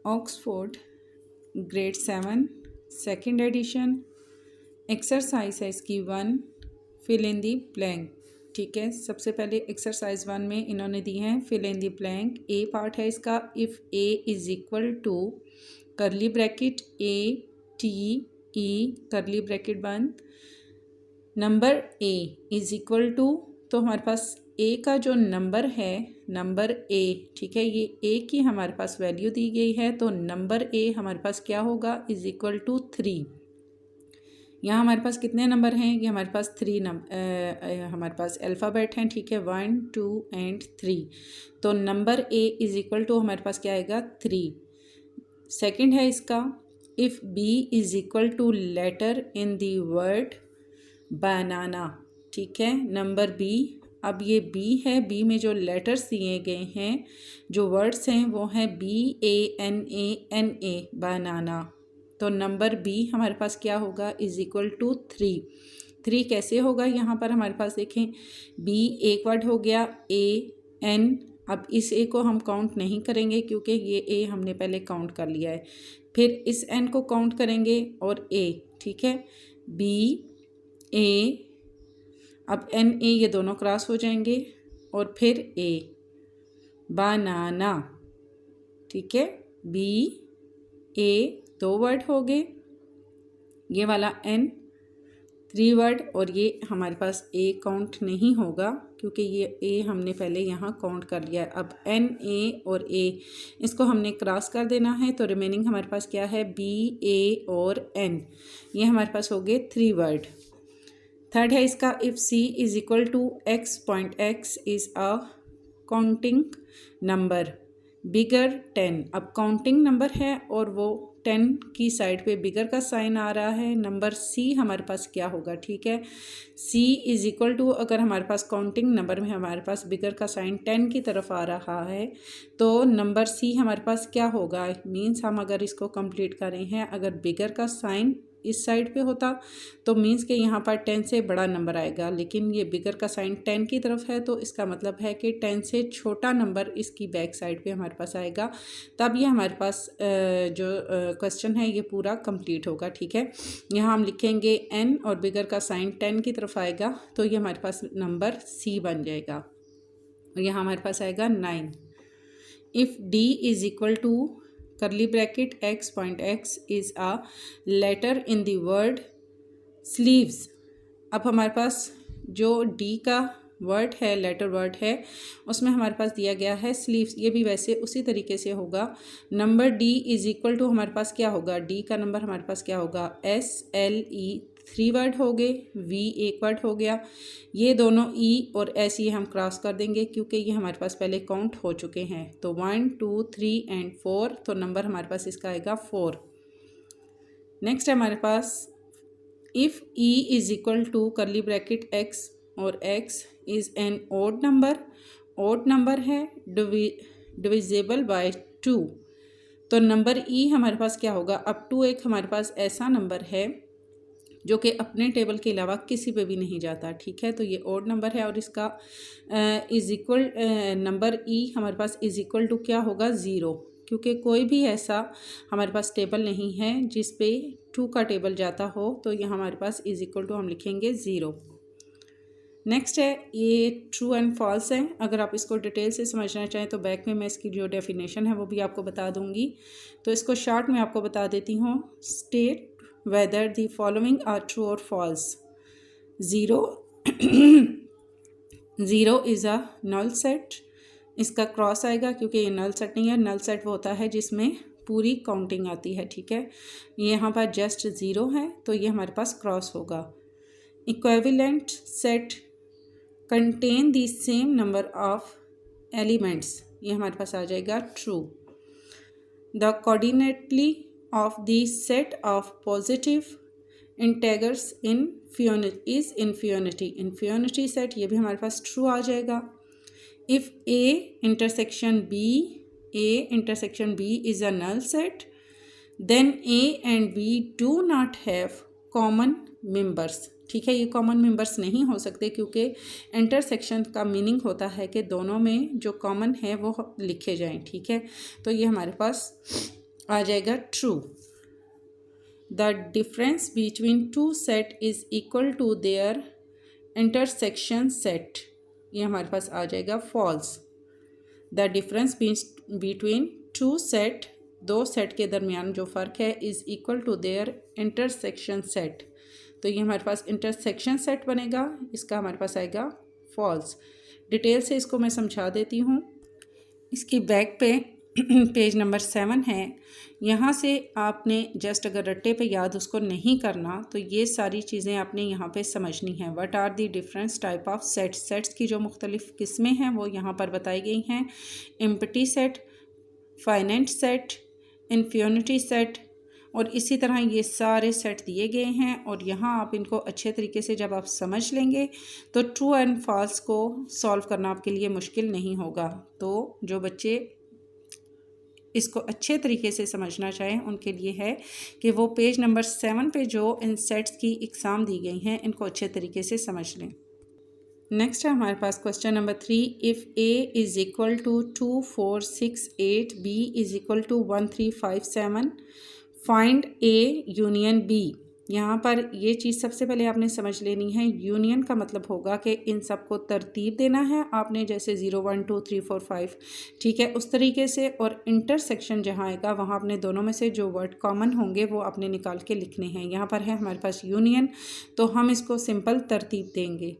Oxford grade 7 second edition. Exercise है इसकी 1 fill in the blank. ठीक है, सबसे पहले एक्सरसाइज 1 में इन्होंने दी हैं fill in the blank. A part है इसका, if A is equal to curly bracket A T E curly bracket बंद, number A is equal to, तो हमारे पास ए का जो नंबर है नंबर ए, ठीक है, ये ए की हमारे पास वैल्यू दी गई है, तो नंबर ए हमारे पास क्या होगा इज़ इक्वल टू 3। यहाँ हमारे पास कितने नंबर हैं, ये हमारे पास 3 हमारे पास अल्फ़ाबेट हैं, ठीक है, 1 2 एंड 3। तो number A is equal to हमारे पास क्या आएगा 3। सेकंड है इसका, if B is equal to letter in the word बनाना। ठीक है, नंबर बी, अब ये बी है, बी में जो लेटर्स दिए गए हैं, जो वर्ड्स हैं वो हैं BANANA बनाना। तो नंबर बी हमारे पास क्या होगा इज़ इक्वल टू 3। 3 कैसे होगा, यहाँ पर हमारे पास देखें बी एक वर्ड हो गया, AN, अब इस ए को हम काउंट नहीं करेंगे क्योंकि ये ए हमने पहले काउंट कर लिया है, फिर इस एन को काउंट करेंगे और ए, ठीक है, बी ए, अब एन ए ये दोनों क्रॉस हो जाएंगे और फिर ए बनाना। ठीक है, बी ए 2 वर्ड हो गए, ये वाला एन 3 वर्ड, और ये हमारे पास ए काउंट नहीं होगा क्योंकि ये ए हमने पहले यहाँ काउंट कर लिया है। अब एन ए और ए इसको हमने क्रॉस कर देना है, तो रिमेनिंग हमारे पास क्या है बी ए और एन, ये हमारे पास हो गए 3 वर्ड। थर्ड है इसका, if C is equal to X point X is a counting number bigger 10। अब काउंटिंग नंबर है और वो 10 की साइड पे बिगर का साइन आ रहा है, नंबर सी हमारे पास क्या होगा, ठीक है, सी इज़ इक्वल टू, अगर हमारे पास काउंटिंग नंबर में हमारे पास बिगर का साइन 10 की तरफ आ रहा है तो नंबर सी हमारे पास क्या होगा, मीन्स हम अगर इसको कंप्लीट करें हैं, अगर बिगर का साइन इस साइड पे होता तो मीन्स कि यहाँ पर 10 से बड़ा नंबर आएगा, लेकिन ये बिगर का साइन 10 की तरफ है, तो इसका मतलब है कि 10 से छोटा नंबर इसकी बैक साइड पे हमारे पास आएगा, तब ये हमारे पास जो क्वेश्चन है ये पूरा कंप्लीट होगा। ठीक है, यहाँ हम लिखेंगे n और बिगर का साइन 10 की तरफ आएगा, तो ये हमारे पास नंबर c बन जाएगा, और यहाँ हमारे पास आएगा 9। If d is equal to curly bracket x point x is a letter in the word sleeves. अब हमारे पास जो d का वर्ड है, लेटर वर्ड है, उसमें हमारे पास दिया गया है स्लीव्स, ये भी वैसे उसी तरीके से होगा। Number d is equal to हमारे पास क्या होगा, d का नंबर हमारे पास क्या होगा SLE 3 वर्ड हो गए, V 1 वर्ड हो गया, ये दोनों E और S ये हम क्रॉस कर देंगे क्योंकि ये हमारे पास पहले काउंट हो चुके हैं, तो 1 2 3 एंड 4, तो नंबर हमारे पास इसका आएगा 4। नेक्स्ट है हमारे पास, if E is equal to curly bracket x और x is an odd number, odd number है डिविजिबल बाय 2, तो नंबर E हमारे पास क्या होगा, अब 2 एक हमारे पास ऐसा नंबर है जो कि अपने टेबल के अलावा किसी पे भी नहीं जाता। ठीक है, तो ये ओड नंबर है और इसका इज़ इक्वल नंबर E हमारे पास इज़ इक्वल टू क्या होगा 0, क्योंकि कोई भी ऐसा हमारे पास टेबल नहीं है जिस पे 2 का टेबल जाता हो, तो ये हमारे पास इज़ इक्वल टू हम लिखेंगे 0। नेक्स्ट है, ये ट्रू एंड फॉल्स है, अगर आप इसको डिटेल से समझना चाहें तो बैक में मैं इसकी जो डेफिनेशन है वो भी आपको बता दूंगी, तो इसको शॉर्ट में आपको बता देती हूँ। State whether the following are true or false. 0 0 is a null set, इसका क्रॉस आएगा क्योंकि ये नल सेट नहीं है, नल सेट वो होता है जिसमें पूरी काउंटिंग आती है। ठीक है, ये यहाँ पर जस्ट 0 है तो ये हमारे पास क्रॉस होगा। Equivalent set contain the same number of elements, ये हमारे पास आ जाएगा true. The coordinately of the set of positive integers in is infinity, infinity set, ये भी हमारे पास true आ जाएगा। if a intersection b is a null set, then a and b do not have common members। ठीक है, ये common members नहीं हो सकते क्योंकि इंटरसेक्शन का मीनिंग होता है कि दोनों में जो कॉमन है वो लिखे जाएं। ठीक है, तो ये हमारे पास आ जाएगा true. The difference between two set is equal to their intersection set, ये हमारे पास आ जाएगा false. The difference between two set, दो सेट के दरमियान जो फ़र्क है, is equal to their intersection set, तो ये हमारे पास इंटरसेक्शन सेट बनेगा, इसका हमारे पास आएगा फॉल्स। डिटेल से इसको मैं समझा देती हूँ। इसकी बैक पे पेज नंबर 7 है, यहाँ से आपने जस्ट अगर रट्टे पे याद उसको नहीं करना तो ये सारी चीज़ें आपने यहाँ पे समझनी हैं। What are the difference type of sets, sets की जो मुख्तलिफ़ किस्में हैं वो यहाँ पर बताई गई हैं। Empty set, finite set, infinity set, और इसी तरह ये सारे सेट दिए गए हैं। और यहाँ आप इनको अच्छे तरीके से जब आप समझ लेंगे तो ट्रू एंड फॉल्स को सॉल्व करना आपके लिए मुश्किल नहीं होगा। तो जो बच्चे इसको अच्छे तरीके से समझना चाहें उनके लिए है कि वो पेज नंबर 7 पे जो इन सेट्स की इकसाम दी गई हैं इनको अच्छे तरीके से समझ लें। नेक्स्ट है हमारे पास question number 3, if A is equal to 2 4 6 8, B is equal to 1 3 5 7, find A union B. यहाँ पर ये चीज़ सबसे पहले आपने समझ लेनी है, यूनियन का मतलब होगा कि इन सबको तरतीब देना है आपने, जैसे 0 1 2 3 4 5, ठीक है, उस तरीके से। और इंटरसेक्शन जहाँ आएगा वहाँ आपने दोनों में से जो वर्ड कॉमन होंगे वो आपने निकाल के लिखने हैं। यहाँ पर है हमारे पास यूनियन, तो हम इसको सिंपल तरतीब देंगे,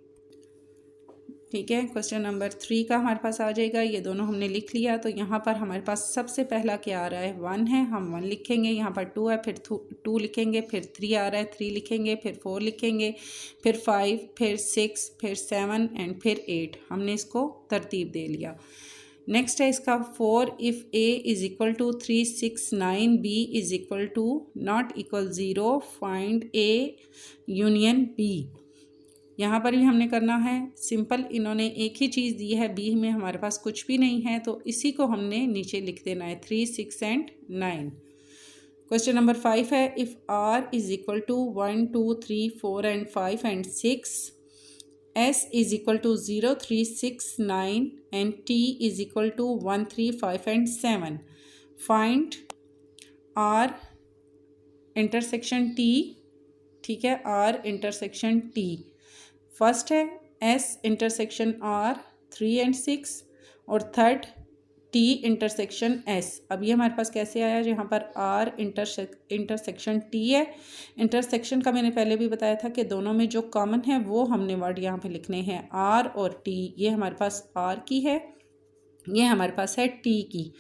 ठीक है। क्वेश्चन नंबर 3 का हमारे पास आ जाएगा, ये दोनों हमने लिख लिया। तो यहाँ पर हमारे पास सबसे पहला क्या आ रहा है, 1 है, हम 1 लिखेंगे। यहाँ पर 2 है, फिर 2 लिखेंगे, फिर 3 आ रहा है, 3 लिखेंगे, फिर 4 लिखेंगे, फिर 5, फिर 6, फिर 7 एंड फिर 8। हमने इसको तरतीब दे लिया। नेक्स्ट है इसका 4, if A is equal to 3 6 9, B is equal to not equal 0, find A union B. यहाँ पर भी हमने करना है सिंपल, इन्होंने एक ही चीज़ दी है, बी में हमारे पास कुछ भी नहीं है, तो इसी को हमने नीचे लिख देना है 3 6 एंड 9। क्वेश्चन नंबर 5 है, if R is equal to 1 2 3 4 and 5 and 6, S is equal to 0 3 6 9 and T is equal to 1 3 5 and 7, find R intersection T, ठीक है, आर इंटरसेक्शन टी। फर्स्ट है एस इंटरसेक्शन आर 3 एंड 6, और third T intersection S. अब ये हमारे पास कैसे आया, जहाँ पर आर इंटरसेक्शन टी है। इंटरसेक्शन का मैंने पहले भी बताया था कि दोनों में जो कॉमन है वो हमने वर्ड यहाँ पे लिखने हैं, आर और टी। ये हमारे पास आर की है, ये हमारे पास है टी की।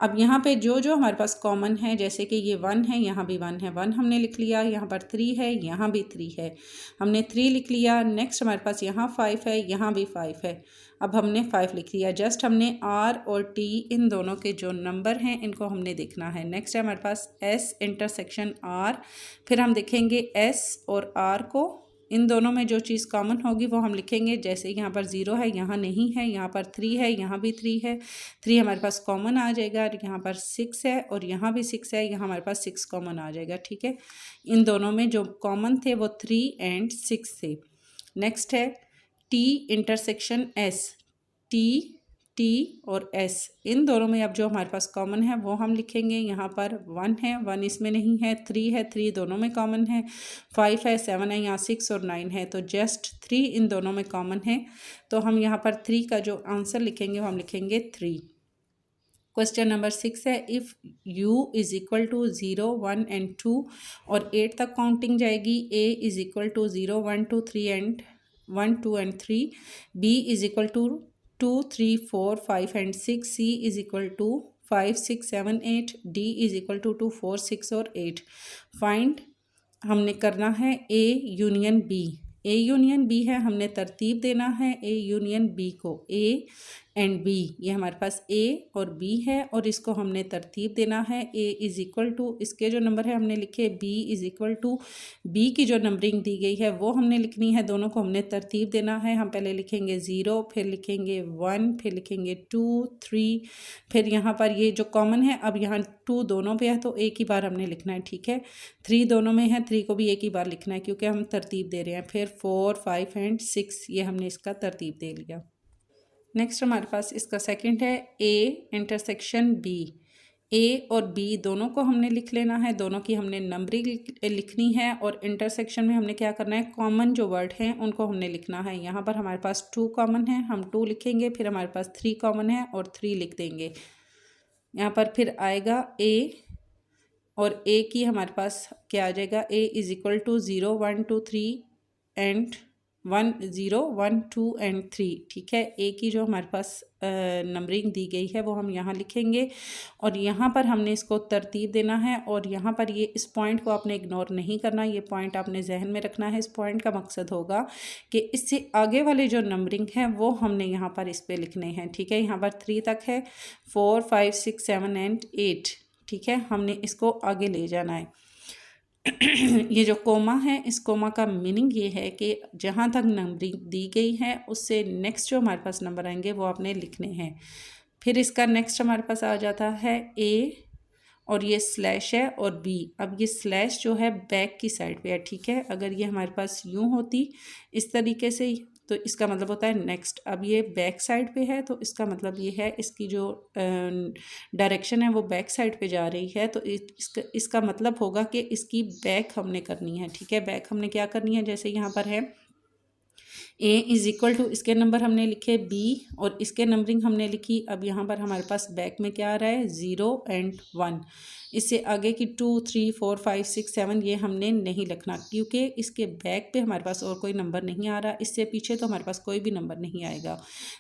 अब यहाँ पे जो जो हमारे पास कॉमन है, जैसे कि ये 1 है, यहाँ भी 1 है, 1 हमने लिख लिया। यहाँ पर 3 है, यहाँ भी 3 है, हमने 3 लिख लिया। नेक्स्ट हमारे पास यहाँ 5 है, यहाँ भी 5 है, अब हमने 5 लिख लिया। जस्ट हमने आर और टी इन दोनों के जो नंबर हैं इनको हमने देखना है। नेक्स्ट है हमारे पास एस इंटरसेक्शन आर, फिर हम देखेंगे एस और आर को, इन दोनों में जो चीज़ कॉमन होगी वो हम लिखेंगे। जैसे यहाँ पर 0 है, यहाँ नहीं है, यहाँ पर 3 है, यहाँ भी 3 है, 3 हमारे पास कॉमन आ जाएगा। यहाँ पर 6 है और यहाँ भी 6 है, यहाँ हमारे पास 6 कॉमन आ जाएगा, ठीक है। इन दोनों में जो कॉमन थे वो 3 एंड 6 थे। नेक्स्ट है T intersection S, T T और एस, इन दोनों में अब जो हमारे पास कॉमन है वो हम लिखेंगे। यहाँ पर 1 है, 1 इसमें नहीं है, 3 है, 3 दोनों में कॉमन है, 5 है, 7 है, यहाँ 6 और 9 है, तो जस्ट 3 इन दोनों में कॉमन है। तो हम यहाँ पर 3 का जो आंसर लिखेंगे वो हम लिखेंगे 3। क्वेश्चन नंबर 6 है, if u is equal to 0 1 and 2 और 8 तक काउंटिंग जाएगी, a is equal to 0 1 2 3 and 1 2 and 3, b is equal to 2 3 4 5 and 6, c is equal to 5 6 7 8, d is equal to 2 4 6 और 8। फाइंड हमने करना है a union b। a union b है, हमने तरतीब देना है a यूनियन b को, a एंड b, ये हमारे पास a और b है और इसको हमने तरतीब देना है। a इज़ इक्वल टू, इसके जो नंबर है हमने लिखे, b is equal to, b की जो नंबरिंग दी गई है वो हमने लिखनी है, दोनों को हमने तरतीब देना है। हम पहले लिखेंगे 0, फिर लिखेंगे 1, फिर लिखेंगे 2 3, फिर यहाँ पर ये जो कॉमन है, अब यहाँ 2 दोनों पे है तो एक ही बार हमने लिखना है, ठीक है। 3 दोनों में है, 3 को भी एक ही बार लिखना है क्योंकि हम तरतीब दे रहे हैं। फिर 4 5 एंड 6, ये हमने इसका तरतीब दे लिया। नेक्स्ट हमारे पास इसका सेकंड है a इंटरसेक्शन b। ए और बी दोनों को हमने लिख लेना है, दोनों की हमने नंबरिंग लिखनी है और इंटरसेक्शन में हमने क्या करना है, कॉमन जो वर्ड हैं उनको हमने लिखना है। यहाँ पर हमारे पास 2 कॉमन है, हम 2 लिखेंगे, फिर हमारे पास 3 कॉमन है और 3 लिख देंगे। यहाँ पर फिर आएगा ए, और ए की हमारे पास क्या आ जाएगा, A is equal to 0 1 2 3 and 1 0 1 2 and 3। ठीक है, ए की जो हमारे पास नंबरिंग दी गई है वो हम यहाँ लिखेंगे और यहाँ पर हमने इसको तरतीब देना है। और यहाँ पर ये इस पॉइंट को आपने इग्नोर नहीं करना, ये पॉइंट आपने जहन में रखना है। इस पॉइंट का मकसद होगा कि इससे आगे वाले जो नंबरिंग है वो हमने यहाँ पर इस पर लिखने हैं। ठीक है, यहाँ पर 3 तक है, 4 5 6 7 एंड 8। ठीक है, हमने इसको आगे ले जाना है। ये जो कोमा है, इस कोमा का मीनिंग ये है कि जहाँ तक नंबरिंग दी गई है उससे नेक्स्ट जो हमारे पास नंबर आएंगे वो आपने लिखने हैं। फिर इसका नेक्स्ट हमारे पास आ जाता है ए, और ये स्लैश है और बी। अब ये स्लैश जो है बैक की साइड पे है। ठीक है, अगर ये हमारे पास यूँ होती इस तरीके से तो इसका मतलब होता है नेक्स्ट। अब ये बैक साइड पे है तो इसका मतलब ये है इसकी जो डायरेक्शन है वो बैक साइड पे जा रही है, तो इसका मतलब होगा कि इसकी बैक हमने करनी है। ठीक है, बैक हमने क्या करनी है, जैसे यहाँ पर है ए इज़ इक्वल टू, इसके नंबर हमने लिखे बी और इसके नंबरिंग हमने लिखी। अब यहाँ पर हमारे पास बैक में क्या आ रहा है, 0 एंड 1। इससे आगे की 2 3 4 5 6 7 ये हमने नहीं लिखना, क्योंकि इसके बैक पे हमारे पास और कोई नंबर नहीं आ रहा। इससे पीछे तो हमारे पास कोई भी नंबर नहीं आएगा,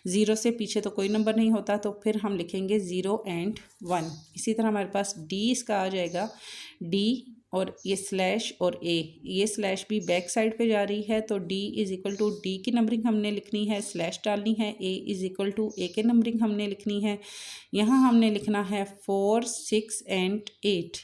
0 से पीछे तो कोई नंबर नहीं होता, तो फिर हम लिखेंगे 0 एंड 1। इसी तरह हमारे पास डी इसका आ जाएगा, डी और ये स्लैश और ए, ये स्लैश भी बैक साइड पे जा रही है, तो D is equal to D की नंबरिंग हमने लिखनी है, स्लैश डालनी है, A is equal to A के नंबरिंग हमने लिखनी है। यहाँ हमने लिखना है 4 6 एंड 8।